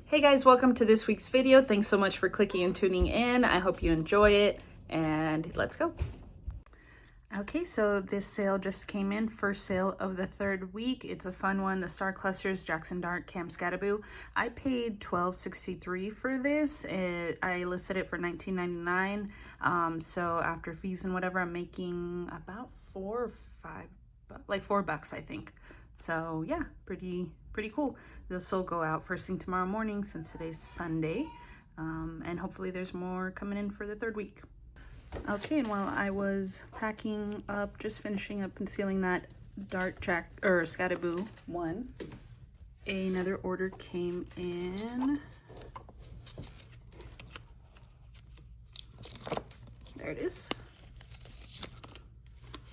Hey guys, welcome to this week's video. Thanks so much for clicking and tuning in. I hope you enjoy it, and let's go. Okay, so this sale just came in, first sale of the third week. It's a fun one, the Star Clusters Jackson Dart Cam Scataboo. I paid $12.63 for this. I listed it for $19.99. So after fees and whatever, I'm making about $4 bucks, I think. So yeah, pretty cool. This will go out first thing tomorrow morning since today's Sunday. And hopefully there's more coming in for the third week. Okay, and while I was packing up, just finishing up and sealing that Dart Jack or Scataboo one, another order came in. There it is.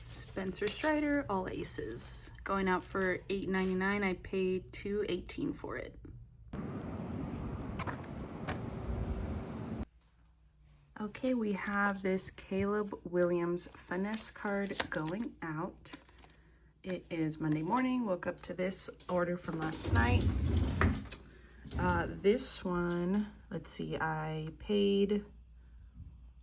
Spencer Strider, all aces. Going out for $8.99. I paid $2.18 for it. Okay, we have this Caleb Williams finesse card going out. It is Monday morning. Woke up to this order from last night. This one, let's see, I paid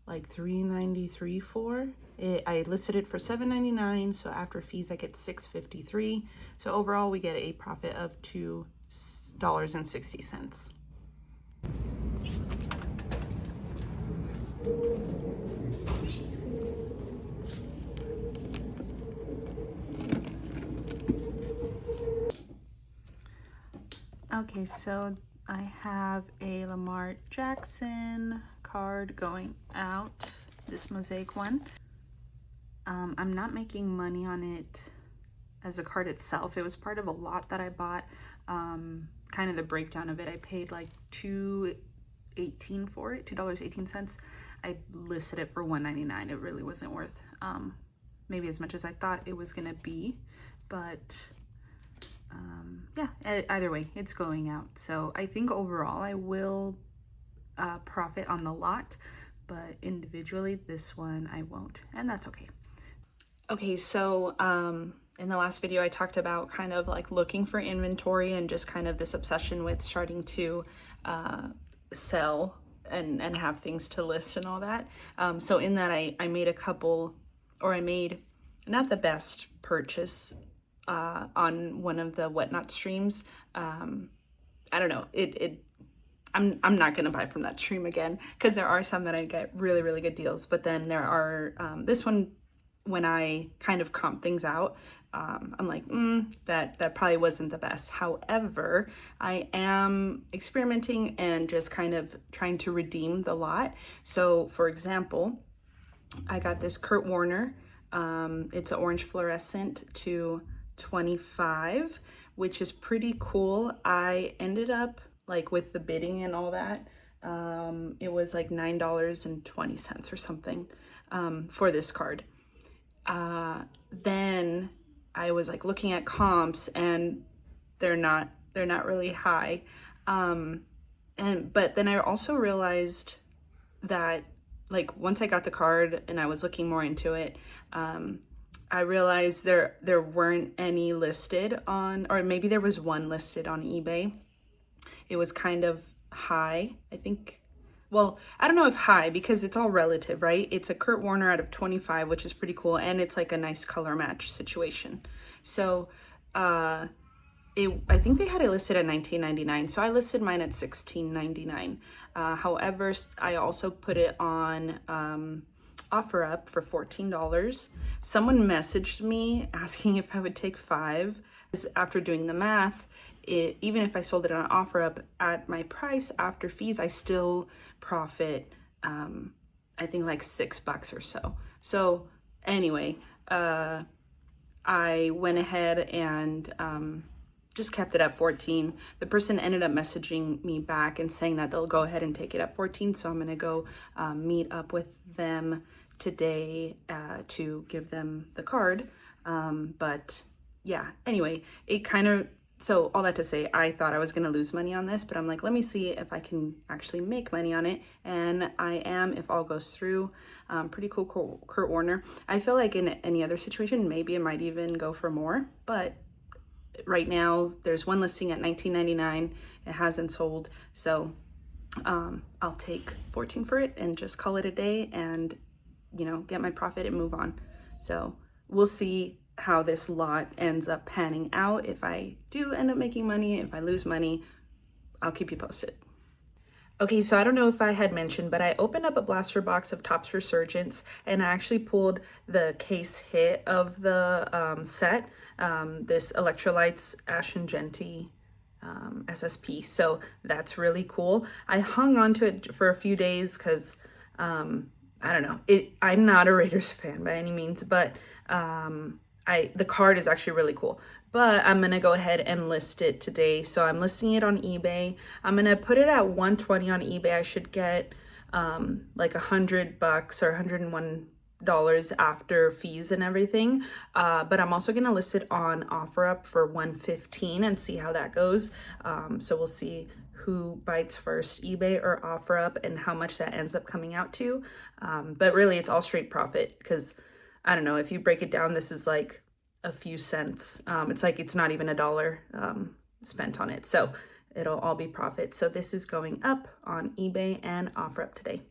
like $3.93 for it. I listed it for $7.99, so after fees I get $6.53. So overall we get a profit of $2.60. Okay, so I have a Lamar Jackson card going out, this mosaic one. I'm not making money on it as a card itself. It was part of a lot that I bought. Kind of the breakdown of it, I paid like $2.18 for it, $2.18. I listed it for $1.99. It really wasn't worth maybe as much as I thought it was gonna be, but yeah, either way, it's going out. So I think overall I will profit on the lot, but individually this one I won't, and that's okay. Okay, so in the last video I talked about kind of like looking for inventory and just kind of this obsession with starting to sell and have things to list and all that. So in that I made a couple, or I made not the best purchase on one of the Whatnot streams. I don't know, I'm not gonna buy from that stream again, because there are some that I get really good deals, but then there are this one, when I kind of comp things out, I'm like, that probably wasn't the best. However, I am experimenting and just kind of trying to redeem the lot. So for example, I got this Kurt Warner. It's an orange fluorescent to 25, which is pretty cool. I ended up, like, with the bidding and all that, it was like $9.20 or something for this card. Then I was like looking at comps and they're not really high. But then I also realized that, like, once I got the card and I was looking more into it, I realized there weren't any listed on, or maybe there was one listed on eBay. It was kind of high, I think. Well, I don't know if high, because it's all relative, right? It's a Kurt Warner out of 25, which is pretty cool, and it's like a nice color match situation. So I think they had it listed at $19.99, so I listed mine at $16.99. However, I also put it on OfferUp for $14. Someone messaged me asking if I would take 5. After doing the math, even if I sold it on OfferUp at my price after fees, I still profit, I think like $6 or so. So anyway, I went ahead and just kept it at 14. The person ended up messaging me back and saying that they'll go ahead and take it at 14. So I'm gonna go meet up with them today to give them the card. But yeah, anyway, it kind of, so all that to say, I thought I was going to lose money on this, but I'm like, let me see if I can actually make money on it. And I am, if all goes through. Pretty cool Kurt Warner. I feel like in any other situation, maybe it might even go for more, but right now there's one listing at $19.99. It hasn't sold, so I'll take 14 for it and just call it a day and, you know, get my profit and move on. So we'll see how this lot ends up panning out. If I do end up making money, if I lose money, I'll keep you posted. Okay, so I don't know if I had mentioned, but I opened up a blaster box of Topps Resurgence, and I actually pulled the case hit of the set, this Electrolytes Ashen Genti SSP. So that's really cool. I hung on to it for a few days because I don't know. I'm not a Raiders fan by any means, but the card is actually really cool. But I'm gonna go ahead and list it today. So I'm listing it on eBay. I'm gonna put it at $120 on eBay. I should get like $100 or $101 after fees and everything. But I'm also gonna list it on OfferUp for $115 and see how that goes. So we'll see who bites first, eBay or OfferUp, and how much that ends up coming out to. But really it's all straight profit, because I don't know, if you break it down, this is like a few cents. It's like it's not even $1 spent on it, so it'll all be profit. So this is going up on eBay and OfferUp today.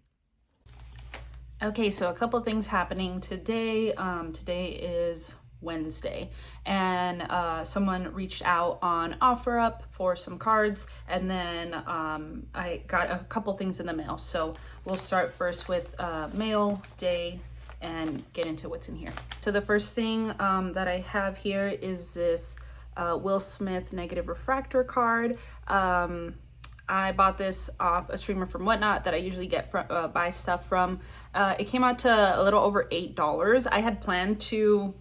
Okay, so a couple things happening today. Today is Wednesday, and someone reached out on OfferUp for some cards, and then I got a couple things in the mail. So we'll start first with mail day and get into what's in here. So the first thing that I have here is this Will Smith negative refractor card. I bought this off a streamer from Whatnot that I usually get from, buy stuff from. It came out to a little over $8. I had planned to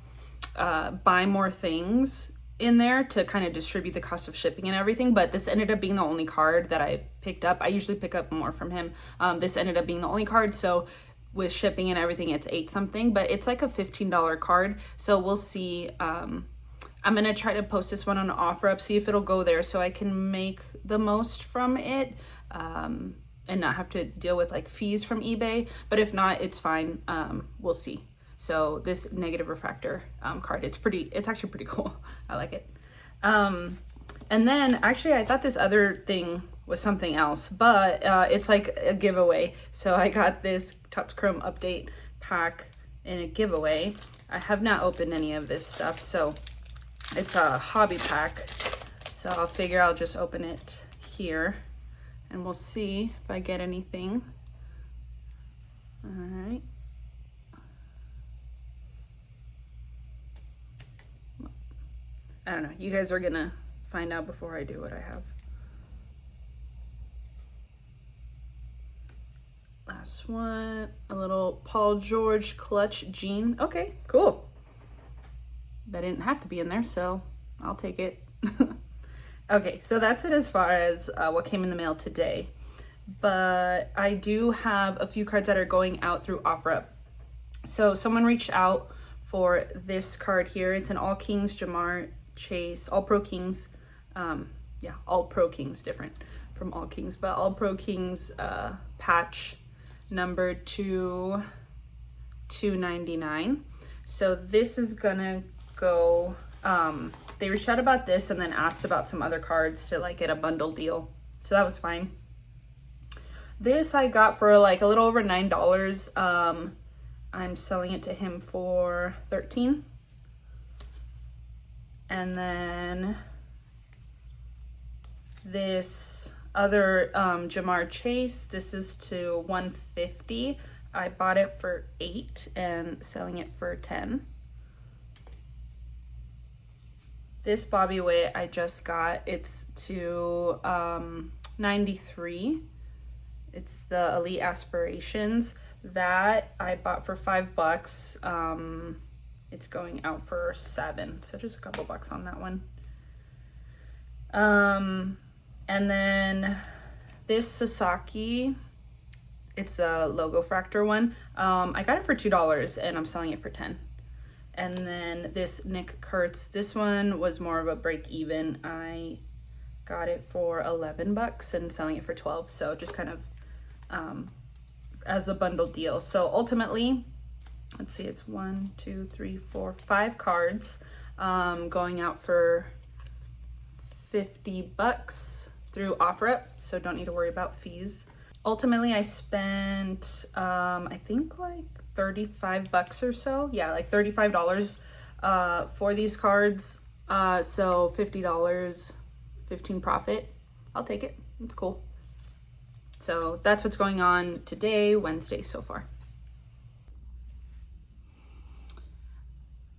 buy more things in there to kind of distribute the cost of shipping and everything, but this ended up being the only card that I picked up. I usually pick up more from him. This ended up being the only card, so with shipping and everything, it's $8 something, but it's like a $15 card. So we'll see. I'm gonna try to post this one on OfferUp, see if it'll go there so I can make the most from it, and not have to deal with like fees from eBay. But if not, it's fine. We'll see. So this negative refractor card, it's actually pretty cool. I like it. And then actually I thought this other thing was something else, but it's like a giveaway. So I got this Topps Chrome update pack in a giveaway. I have not opened any of this stuff, so it's a hobby pack. So I'll figure I'll just open it here and we'll see if I get anything. All right. I don't know. You guys are gonna find out before I do what I have. Last one, a little Paul George clutch jean. Okay, cool. That didn't have to be in there, so I'll take it. Okay, so that's it as far as what came in the mail today. But I do have a few cards that are going out through OfferUp. So someone reached out for this card here. It's an All Kings Jamar Chase, All Pro Kings. Yeah, All Pro Kings, different from All Kings, but All Pro Kings patch number 299. So this is gonna go, they reached out about this and then asked about some other cards to like get a bundle deal. So that was fine. This I got for like a little over $9. I'm selling it to him for $13. And then this other Jamar Chase, this is to $150. I bought it for $8 and selling it for $10. This Bobby Witt I just got, it's to $93. It's the Elite Aspirations. That I bought for $5. It's going out for $7, so just a couple bucks on that one. And then this Sasaki, it's a logo fractor one. I got it for $2 and I'm selling it for $10. And then this Nick Kurtz, this one was more of a break even. I got it for $11 and selling it for $12. So just kind of as a bundle deal. So ultimately, let's see, it's 5 cards going out for $50 through OfferUp, so don't need to worry about fees. Ultimately, I spent, I think like $35 or so. Yeah, like $35 for these cards. So $50, 15 profit. I'll take it. It's cool. So that's what's going on today, Wednesday so far.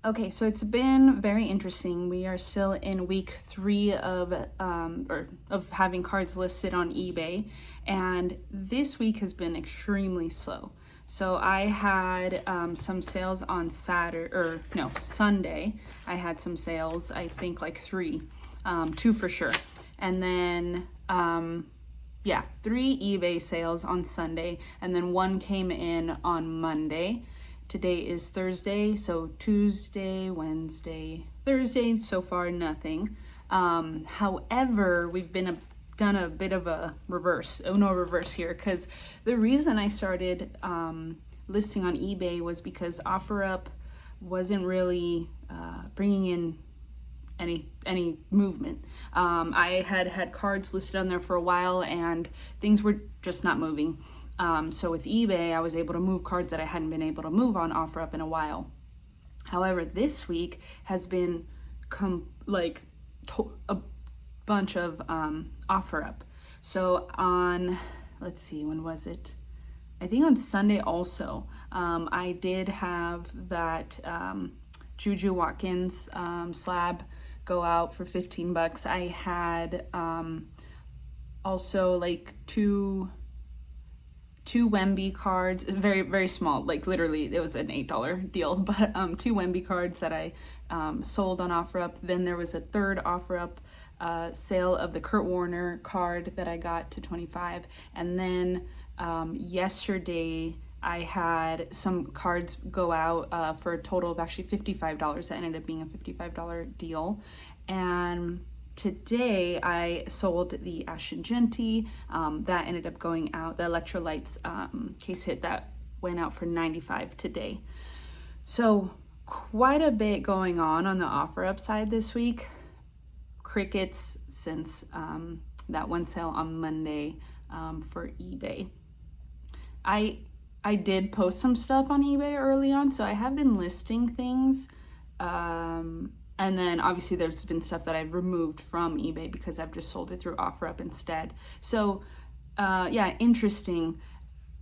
Okay, so it's been very interesting. We are still in week 3 of having cards listed on eBay, and this week has been extremely slow. So I had some sales on Sunday. I had some sales, I think like 3, 2 for sure, and then 3 eBay sales on Sunday, and then 1 came in on Monday. Today is Thursday, so Tuesday, Wednesday, Thursday, so far nothing. However, we've done a bit of a reverse here, because the reason I started listing on eBay was because OfferUp wasn't really bringing in any movement. I had cards listed on there for a while and things were just not moving. So with eBay, I was able to move cards that I hadn't been able to move on OfferUp in a while. However, this week has been a bunch of OfferUp. So on, let's see, when was it? I think on Sunday also, I did have that Juju Watkins slab go out for $15. I had also like two Wemby cards, very, very small, like literally it was an $8 deal, but 2 Wemby cards that I sold on OfferUp. Then there was a third OfferUp sale of the Kurt Warner card that I got to $25. And then yesterday I had some cards go out for a total of actually $55. That ended up being a $55 deal. And today I sold the Ashton Genty, that ended up going out, the Electrolytes case hit that went out for $95 today. So quite a bit going on the OfferUp side this week. Crickets since that one sale on Monday for eBay. I did post some stuff on eBay early on, so I have been listing things. And then obviously there's been stuff that I've removed from eBay because I've just sold it through OfferUp instead. So interesting.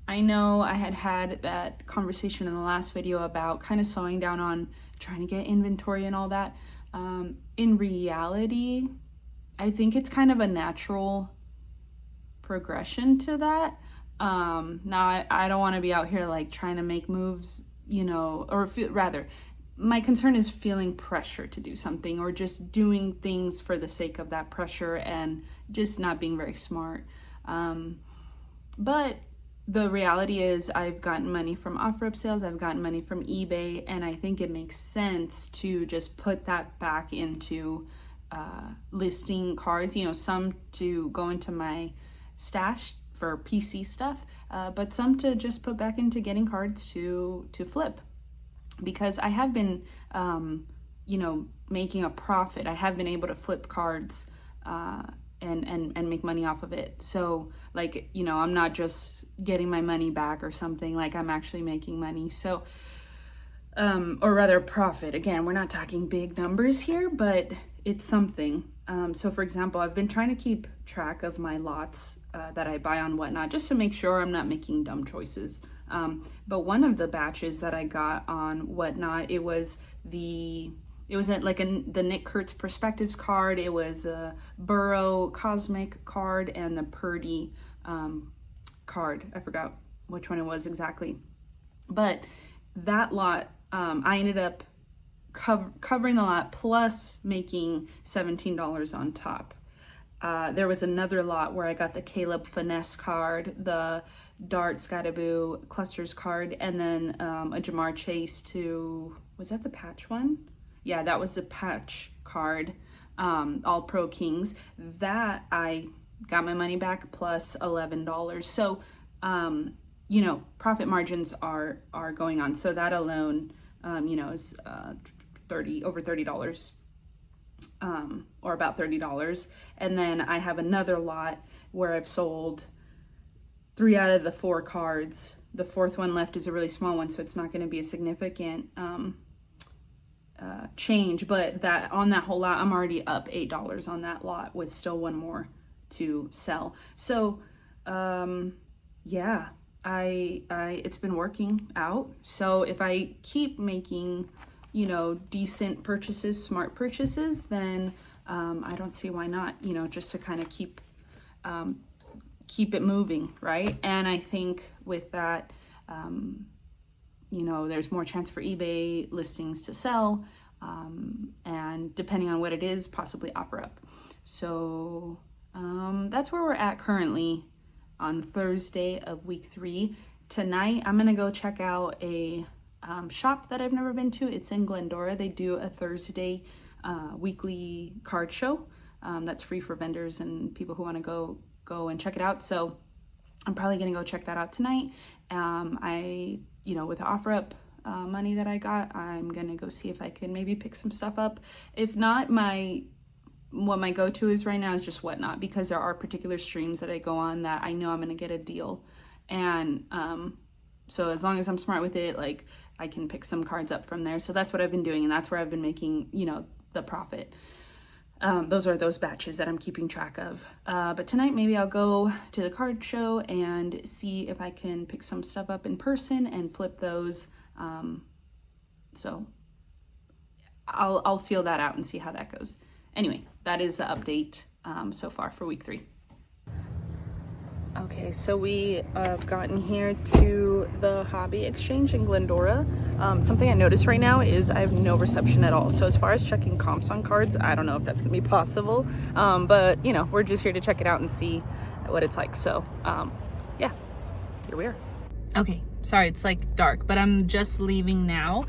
I know I had that conversation in the last video about kind of slowing down on trying to get inventory and all that. In reality, I think it's kind of a natural progression to that. Now I don't want to be out here like trying to make moves, rather, my concern is feeling pressure to do something or just doing things for the sake of that pressure and just not being very smart. But the reality is I've gotten money from OfferUp sales, I've gotten money from eBay, and I think it makes sense to just put that back into listing cards, some to go into my stash for PC stuff, but some to just put back into getting cards to flip. Because I have been, making a profit. I have been able to flip cards and make money off of it. So I'm not just getting my money back or something, like I'm actually making money. So, or rather profit. Again, we're not talking big numbers here, but it's something. So for example, I've been trying to keep track of my lots that I buy on Whatnot, just to make sure I'm not making dumb choices. But one of the batches that I got on Whatnot, it was the Nick Kurtz Perspectives card, it was a Burrow Cosmic card, and the Purdy card. I forgot which one it was exactly. But that lot, I ended up covering the lot plus making $17 on top. There was another lot where I got the Caleb Finesse card, the Dart Scatterboo Clusters card, and then a Jamar Chase was that the patch one? Yeah, that was the patch card, All Pro Kings. That I got my money back plus $11. So, profit margins are going on. So that alone, is over $30. or about $30. And then I have another lot where I've sold 3 out of the 4 cards. The 4th one left is a really small one, so it's not going to be a significant change, but that on that whole lot, I'm already up $8 on that lot with still 1 more to sell. So yeah, it's been working out. So if I keep making, you know, decent purchases, smart purchases, then I don't see why not, you know, just to kind of keep it moving, right? And I think with that, you know, there's more chance for eBay listings to sell, and depending on what it is, possibly OfferUp. So that's where we're at currently on Thursday of week 3. Tonight, I'm gonna go check out a shop that I've never been to. It's in Glendora. They do a Thursday weekly card show that's free for vendors and people who want to go and check it out. So I'm probably gonna go check that out tonight. You know, with the OfferUp money that I got, I'm gonna go see if I can maybe pick some stuff up. If not, what my go-to is right now is just Whatnot, because there are particular streams that I go on that I know I'm gonna get a deal. And so as long as I'm smart with it, like, I can pick some cards up from there. So that's what I've been doing, and that's where I've been making, you know, the profit. Those are those batches that I'm keeping track of. But tonight, maybe I'll go to the card show and see if I can pick some stuff up in person and flip those. So I'll feel that out and see how that goes. Anyway, that is the update so far for week 3. Okay, so we have gotten here to the Hobby Exchange in Glendora. Something I noticed right now is I have no reception at all. So as far as checking comps on cards, I don't know if that's gonna be possible. But you know, we're just here to check it out and see what it's like. So yeah, here we are. Okay, sorry, it's like dark, but I'm just leaving now.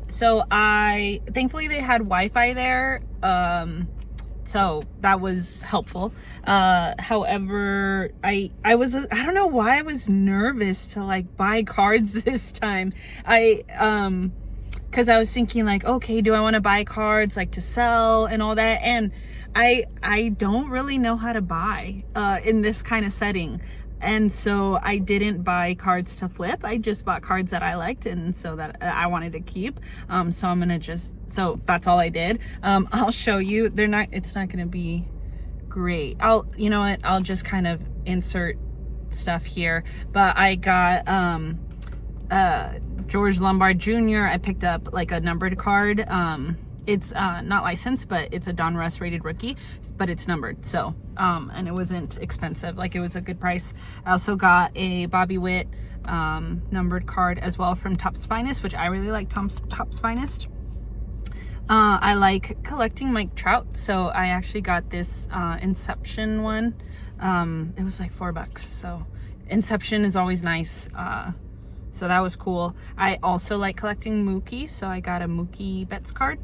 So thankfully they had Wi-Fi there. So that was helpful. However, I don't know why I was nervous to like buy cards this time. Cause I was thinking like, okay, do I want to buy cards like to sell and all that? And I don't really know how to buy, in this kind of setting. And so I didn't buy cards to flip. I just bought cards that I liked and so that I wanted to keep. So that's all I did. I'll show you. It's not going to be great. You know what? I'll just kind of insert stuff here. But I got, George Lombard Jr. I picked up like a numbered card. It's not licensed, but it's a Donruss rated rookie, but it's numbered. So, and it wasn't expensive. Like, it was a good price. I also got a Bobby Witt numbered card as well from Topps Finest, which I really like Topps Finest. I like collecting Mike Trout, so I actually got this Inception one. It was like $4. So Inception is always nice. So that was cool. I also like collecting Mookie, so I got a Mookie Betts card.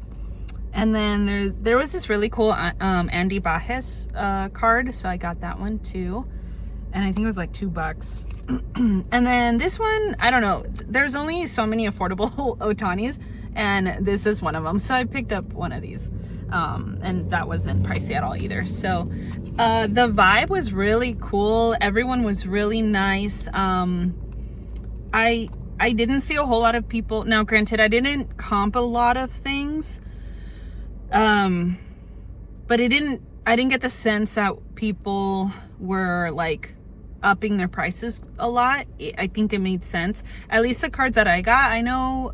And then there was this really cool Andy Bajes card, so I got that one too. And I think it was like $2. And then this one, I don't know. There's only so many affordable Otanis, and this is one of them. So I picked up one of these, and that wasn't pricey at all either. So the vibe was really cool. Everyone was really nice. I didn't see a whole lot of people. Now, granted, I didn't comp a lot of things. But I didn't get the sense that people were like upping their prices a lot. I think it made sense. At least the cards that I got, I know,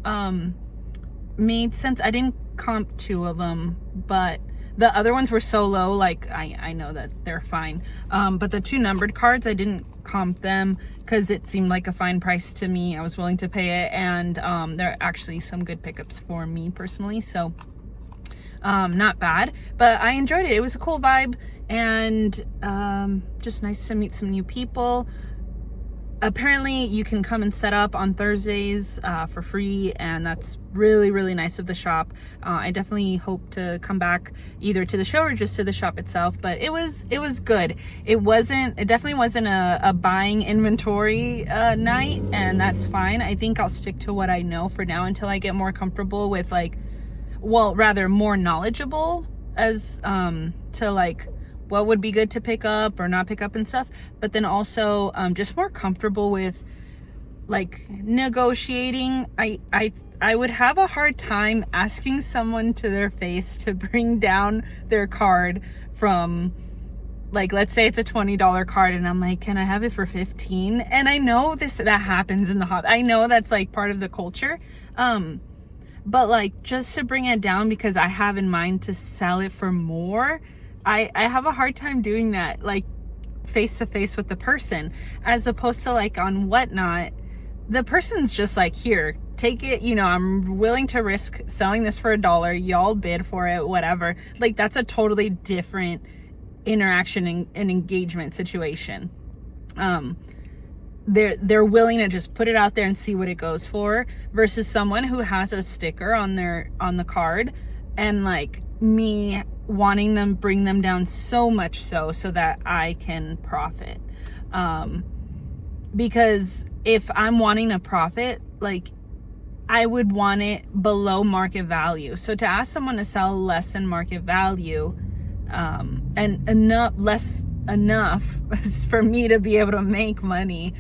made sense. I didn't comp 2 of them, but the other ones were so low, like I know that they're fine. But the 2 numbered cards, I didn't comp them because it seemed like a fine price to me. I was willing to pay it, and there are actually some good pickups for me personally. So not bad, but I enjoyed it. It was a cool vibe, and just nice to meet some new people. Apparently you can come and set up on Thursdays for free, and that's really, really nice of the shop. I definitely hope to come back either to the show or just to the shop itself, but it was good. It definitely wasn't a buying inventory night, and that's fine. I think I'll stick to what I know for now until I get more comfortable with more knowledgeable as to like what would be good to pick up or not pick up and stuff, but then also just more comfortable with like negotiating. I would have a hard time asking someone to their face to bring down their card from, like, let's say it's a $20 card and I'm like, can I have it for 15? And I know that happens in the hobby. I know that's like part of the culture. But like, just to bring it down because I have in mind to sell it for more, I have a hard time doing that, like face to face with the person, as opposed to like on Whatnot, the person's just like, here, take it, you know, I'm willing to risk selling this for $1, y'all bid for it, whatever. Like, that's a totally different interaction and engagement situation. They're willing to just put it out there and see what it goes for, versus someone who has a sticker on the card, and like me wanting them bring them down so much so that I can profit. Because if I'm wanting a profit, like, I would want it below market value. So to ask someone to sell less than market value, and enough for me to be able to make money,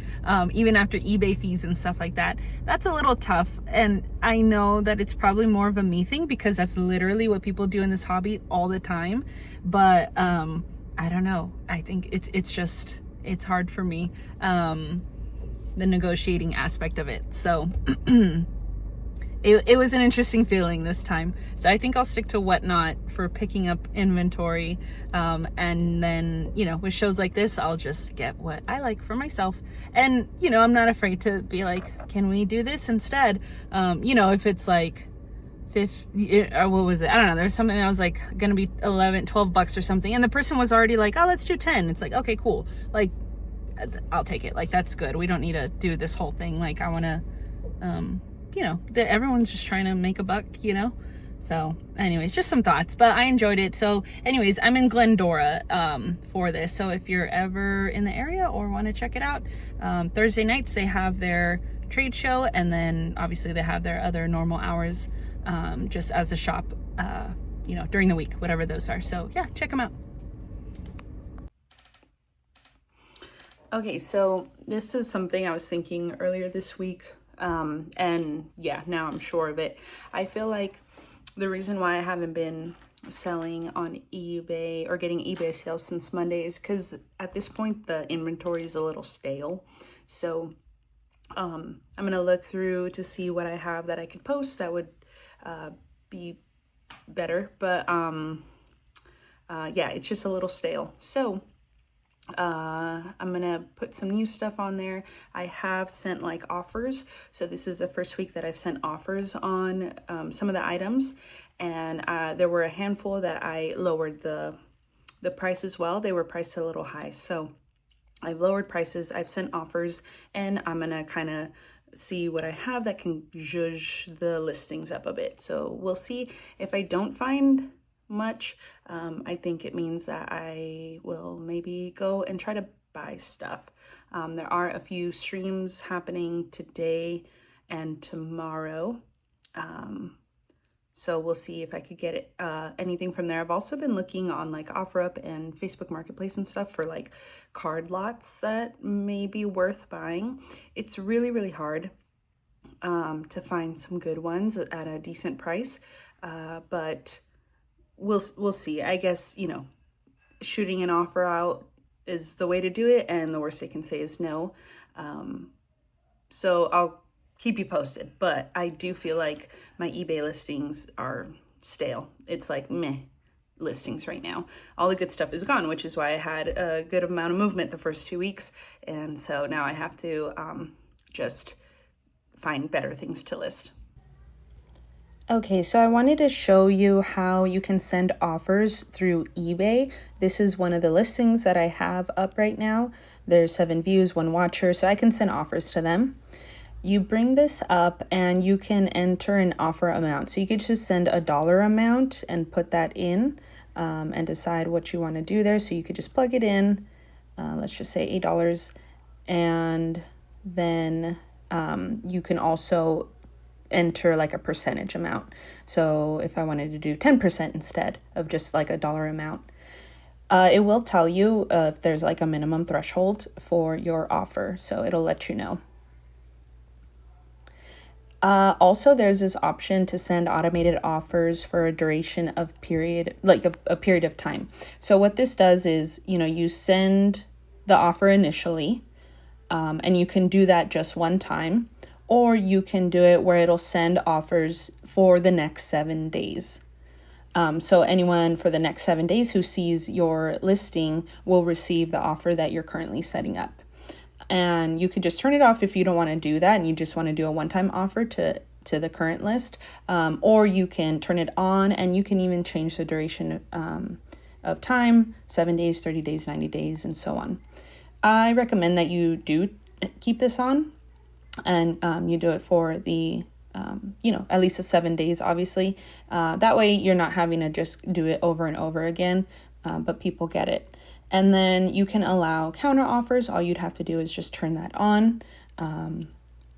even after eBay fees and stuff like that, that's a little tough. And I know that it's probably more of a me thing because that's literally what people do in this hobby all the time. But I don't know. I think it's hard for me, the negotiating aspect of it. So it was an interesting feeling this time. So I think I'll stick to Whatnot for picking up inventory. And then, you know, with shows like this, I'll just get what I like for myself. And, you know, I'm not afraid to be like, can we do this instead? You know, if it's like what was it? I don't know. There's something that was like going to be $12 or something. And the person was already like, oh, let's do 10. It's like, okay, cool. Like, I'll take it. Like, that's good. We don't need to do this whole thing. Like, I want to, you know, everyone's just trying to make a buck, you know? So anyways, just some thoughts, but I enjoyed it. So anyways, I'm in Glendora for this. So if you're ever in the area or want to check it out, Thursday nights, they have their trade show. And then obviously they have their other normal hours just as a shop, you know, during the week, whatever those are. So yeah, check them out. Okay, so this is something I was thinking earlier this week. And yeah, now I'm sure of it. I feel like the reason why I haven't been selling on eBay or getting eBay sales since Monday is because at this point the inventory is a little stale. So I'm gonna look through to see what I have that I could post that would be better. But yeah, it's just a little stale. So I'm gonna put some new stuff on there. I have sent like offers, so this is the first week that I've sent offers on some of the items, and there were a handful that I lowered the price as well. They were priced a little high, so I've lowered prices, I've sent offers, and I'm gonna kind of see what I have that can zhuzh the listings up a bit. So we'll see. If I don't find much, I think it means that I will maybe go and try to buy stuff. There are a few streams happening today and tomorrow, so we'll see if I could get anything from there. I've also been looking on like OfferUp and Facebook Marketplace and stuff for like card lots that may be worth buying. It's really, really hard to find some good ones at a decent price, but we'll see. I guess, you know, shooting an offer out is the way to do it, and the worst they can say is no. So I'll keep you posted, but I do feel like my eBay listings are stale. It's like meh listings right now. All the good stuff is gone, which is why I had a good amount of movement the first 2 weeks, and so now I have to just find better things to list. Okay, so I wanted to show you how you can send offers through eBay. This is one of the listings that I have up right now. There's 7 views, 1 watcher, so I can send offers to them. You bring this up and you can enter an offer amount. So you could just send a dollar amount and put that in and decide what you want to do there. So you could just plug it in, let's just say $8, and then you can also enter like a percentage amount. So if I wanted to do 10% instead of just like a dollar amount, it will tell you if there's like a minimum threshold for your offer. So it'll let you know. Also, there's this option to send automated offers for a duration of period, like a period of time. So what this does is, you send the offer initially, and you can do that just one time, or you can do it where it'll send offers for the next 7 days. So anyone for the next 7 days who sees your listing will receive the offer that you're currently setting up. And you could just turn it off if you don't want to do that and you just want to do a one-time offer to the current list, or you can turn it on and you can even change the duration of time, 7 days, 30 days, 90 days, and so on. I recommend that you do keep this on, and you do it for the at least the 7 days, obviously. That way you're not having to just do it over and over again, but people get it. And then you can allow counter offers. All you'd have to do is just turn that on. And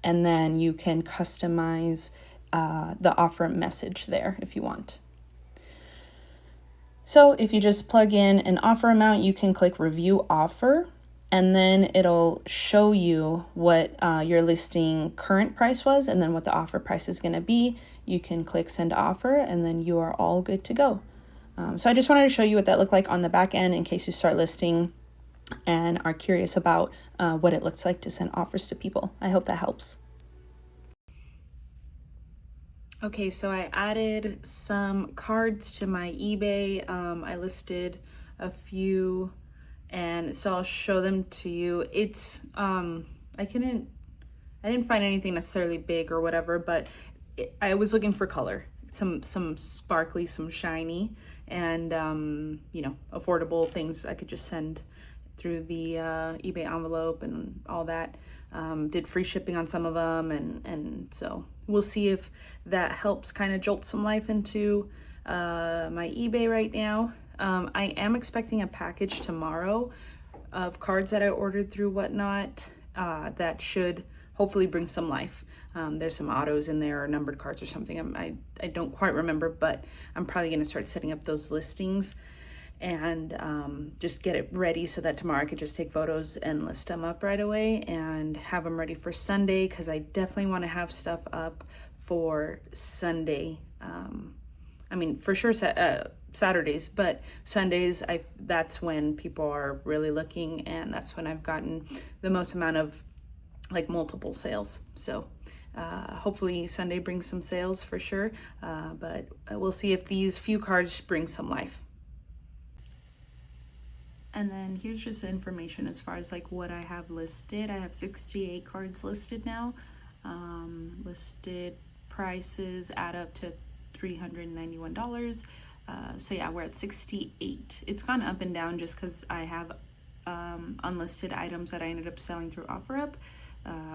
then you can customize the offer message there if you want. So if you just plug in an offer amount, you can click review offer, and then it'll show you what your listing current price was and then what the offer price is going to be. You can click send offer, and then you are all good to go. So I just wanted to show you what that looked like on the back end in case you start listing and are curious about what it looks like to send offers to people. I hope that helps. Okay, so I added some cards to my eBay. I listed a few, and so I'll show them to you. It's I didn't find anything necessarily big or whatever, but I was looking for color, some sparkly, some shiny, and affordable things I could just send through the eBay envelope and all that. Did free shipping on some of them, and so we'll see if that helps kind of jolt some life into my eBay right now. I am expecting a package tomorrow of cards that I ordered through Whatnot that should hopefully bring some life. There's some autos in there or numbered cards or something. I don't quite remember, but I'm probably going to start setting up those listings and just get it ready so that tomorrow I could just take photos and list them up right away and have them ready for Sunday, because I definitely want to have stuff up for Sunday. For sure Saturdays, but Sundays, that's when people are really looking, and that's when I've gotten the most amount of like multiple sales. So hopefully Sunday brings some sales for sure, but we'll see if these few cards bring some life. And then here's just the information as far as like what I have listed. I have 68 cards listed now. Listed prices add up to $391. So yeah, we're at 68. It's gone up and down just because I have unlisted items that I ended up selling through OfferUp.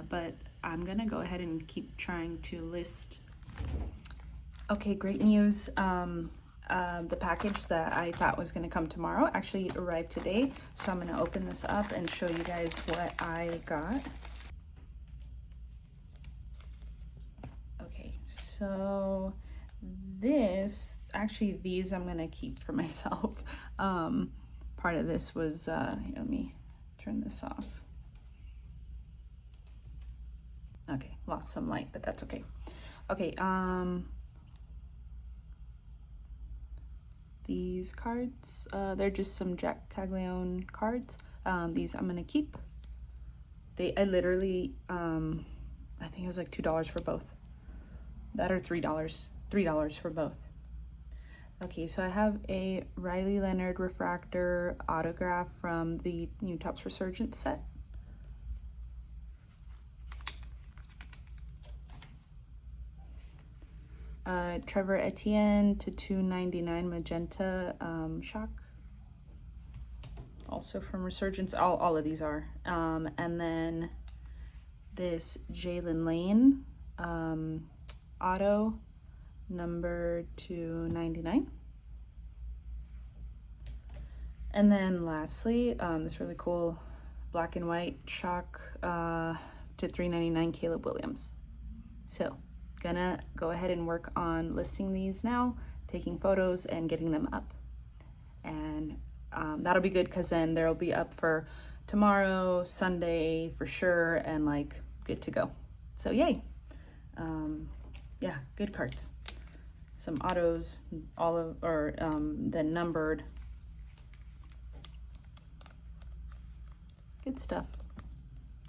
But I'm gonna go ahead and keep trying to list. Okay, great news. The package that I thought was gonna come tomorrow actually arrived today. So I'm gonna open this up and show you guys what I got. Okay, so these I'm gonna keep for myself. Part of this was, here, let me turn this off. Okay, lost some light, but that's okay. Okay, these cards, they're just some Jack Caglione cards. These I'm gonna keep. I literally, I think it was like $2 for both. That or $3 for both. Okay, so I have a Riley Leonard refractor autograph from the New Tops Resurgence set. Trevor Etienne to 299 magenta shock, also from Resurgence. All of these are. And then this Jalen Lane auto number 299. And then lastly, this really cool black and white shock to 399 Caleb Williams. So gonna go ahead and work on listing these now, taking photos and getting them up. And that'll be good because then they'll be up for tomorrow, Sunday for sure, and like good to go. So yay. Yeah, good cards. Some autos, then numbered. Good stuff.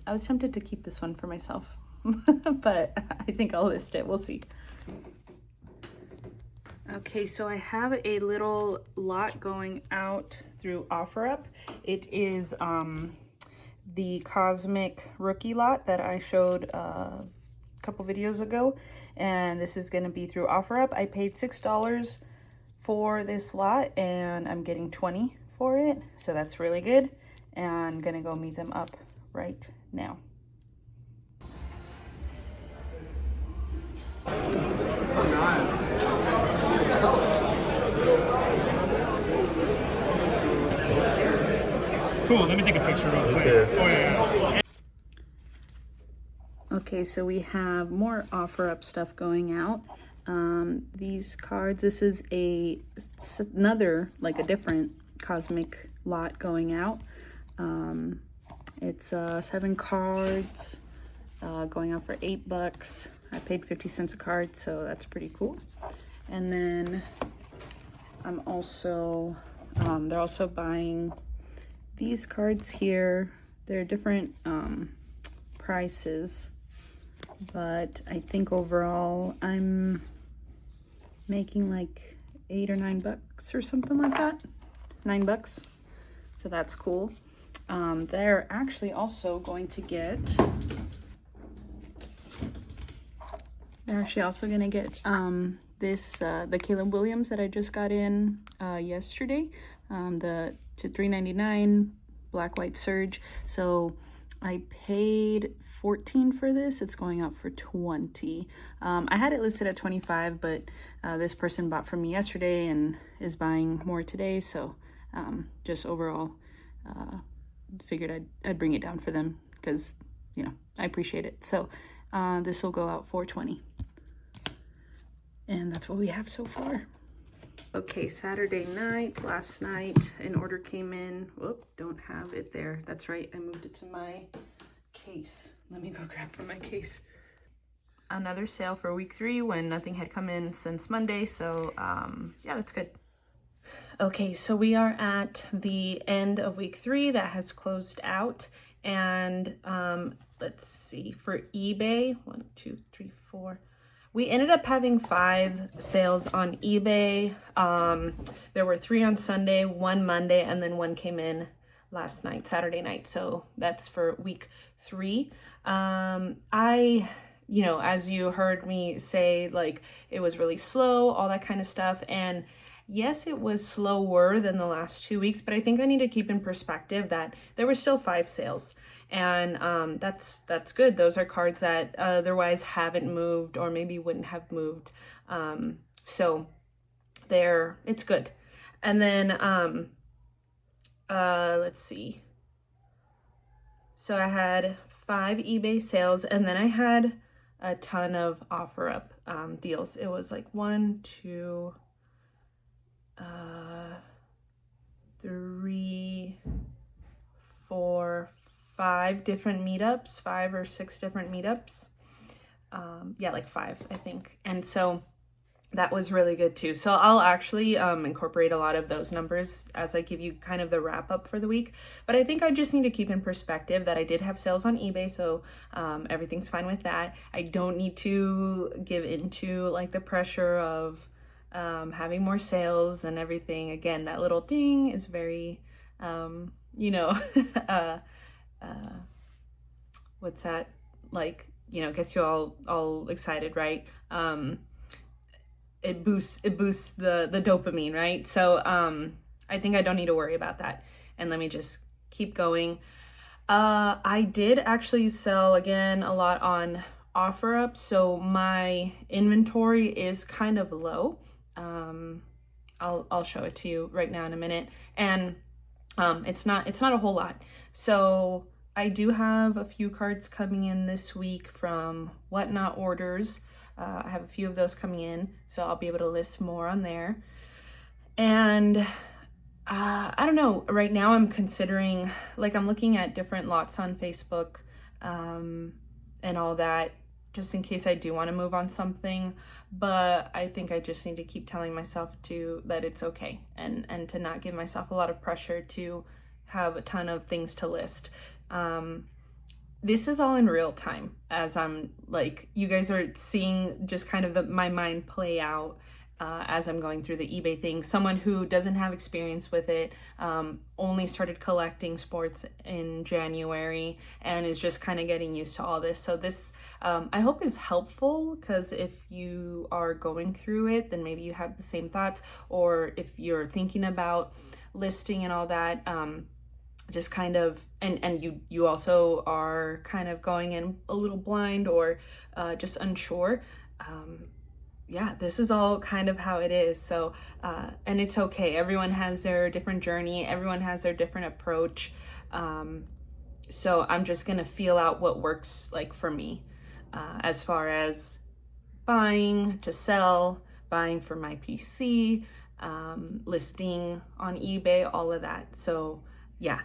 I was tempted to keep this one for myself, but I think I'll list it. We'll see. Okay, so I have a little lot going out through OfferUp. It is the Cosmic Rookie lot that I showed a couple videos ago, and this is going to be through OfferUp. I paid $6 for this lot, and I'm getting 20 for it, so that's really good. And I'm gonna go meet them up right now. Cool, let me take a picture real quick. Oh, yeah. Okay, so we have more OfferUp stuff going out. These cards, this is another, like a different Cosmic lot going out. It's 7 cards going out for $8. I paid 50 cents a card, so that's pretty cool. And then I'm also, they're also buying these cards here. They're different prices, but I think overall I'm making like $8 or $9 or something like that. $9, so that's cool. They're actually also going to get, this, the Caleb Williams that I just got in yesterday, the $3.99 black white surge. So I paid $14 for this. It's going out for $20. I had it listed at $25, but this person bought from me yesterday and is buying more today. So just overall, figured I'd bring it down for them because, you know, I appreciate it. So this will go out for $20. And that's what we have so far. Okay, Saturday night, last night, an order came in. Whoop, don't have it there. That's right, I moved it to my case. Let me go grab from my case. Another sale for week 3 when nothing had come in since Monday. So yeah, that's good. Okay, so we are at the end of week 3 that has closed out. And let's see, for eBay, 1, 2, 3, 4. We ended up having 5 sales on eBay. There were 3 on Sunday, 1 Monday, and then 1 came in last night, Saturday night. So that's for week 3. You know, as you heard me say, like, it was really slow, all that kind of stuff. And yes, it was slower than the last 2 weeks, but I think I need to keep in perspective that there were still 5 sales. And that's good. Those are cards that otherwise haven't moved or maybe wouldn't have moved. So it's good. And then let's see. So I had 5 eBay sales, and then I had a ton of OfferUp deals. It was like 1, 2, 3, 4, 5 different meetups, 5 or 6 different meetups. Yeah, like 5, I think. And so that was really good too. So I'll actually incorporate a lot of those numbers as I give you kind of the wrap up for the week. But I think I just need to keep in perspective that I did have sales on eBay, so everything's fine with that. I don't need to give into like the pressure of having more sales and everything. Again, that little ding is very, you know, what's that, like, you know, gets you all excited, right? It boosts the dopamine, right? So I think I don't need to worry about that. And let me just keep going. I did actually sell again a lot on OfferUp, so my inventory is kind of low. I'll show it to you right now in a minute. And it's not a whole lot. So I do have a few cards coming in this week from Whatnot orders. I have a few of those coming in, so I'll be able to list more on there. And I don't know, right now I'm considering, like, I'm looking at different lots on Facebook and all that, just in case I do want to move on something. But I think I just need to keep telling myself that it's okay, and to not give myself a lot of pressure to have a ton of things to list. This is all in real time, as I'm like, you guys are seeing just kind of my mind play out as I'm going through the eBay thing. Someone who doesn't have experience with it, only started collecting sports in January and is just kind of getting used to all this. So this, I hope, is helpful, because if you are going through it, then maybe you have the same thoughts, or if you're thinking about listing and all that, just kind of, and you also are kind of going in a little blind or just unsure. Yeah, this is all kind of how it is. So, and it's okay. Everyone has their different journey. Everyone has their different approach. So I'm just gonna feel out what works like for me, as far as buying to sell, buying for my PC, listing on eBay, all of that. So yeah,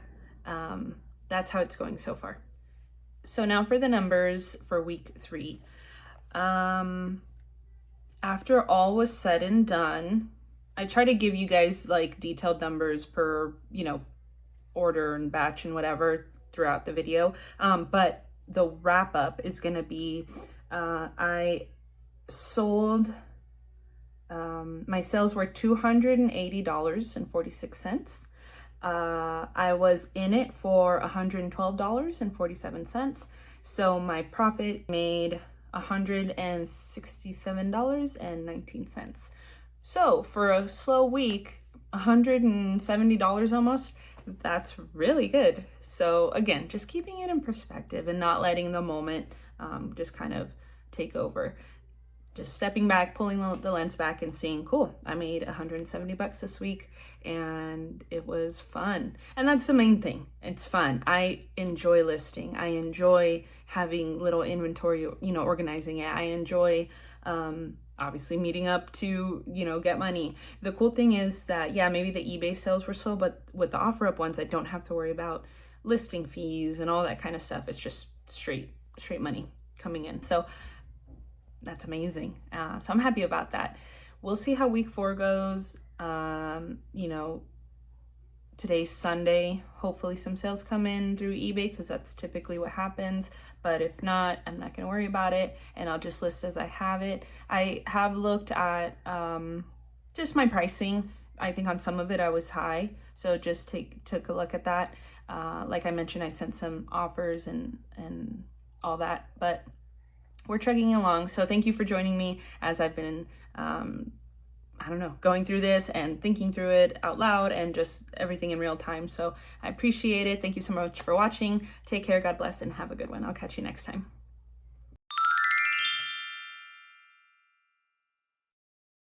that's how it's going so far. So now for the numbers for week 3. After all was said and done, I try to give you guys like detailed numbers per, order and batch and whatever throughout the video. But the wrap up is going to be, I sold, my sales were $280.46. I was in it for $112.47. So my profit made $167.19. So for a slow week, $170 almost, that's really good. So again, just keeping it in perspective and not letting the moment just kind of take over. Just stepping back, pulling the lens back and seeing, cool, I made $170 this week and it was fun. And that's the main thing. It's fun. I enjoy listing. I enjoy having little inventory, organizing it. I enjoy obviously meeting up to, get money. The cool thing is that, yeah, maybe the eBay sales were slow, but with the OfferUp ones, I don't have to worry about listing fees and all that kind of stuff. It's just straight money coming in. So that's amazing. So I'm happy about that. We'll see how week 4 goes. Today's Sunday. Hopefully some sales come in through eBay, because that's typically what happens. But if not, I'm not going to worry about it, and I'll just list as I have it. I have looked at just my pricing. I think on some of it I was high, so just took a look at that. Like I mentioned, I sent some offers and all that, but we're chugging along. So thank you for joining me as I've been, going through this and thinking through it out loud and just everything in real time. So I appreciate it. Thank you so much for watching. Take care. God bless, and have a good one. I'll catch you next time.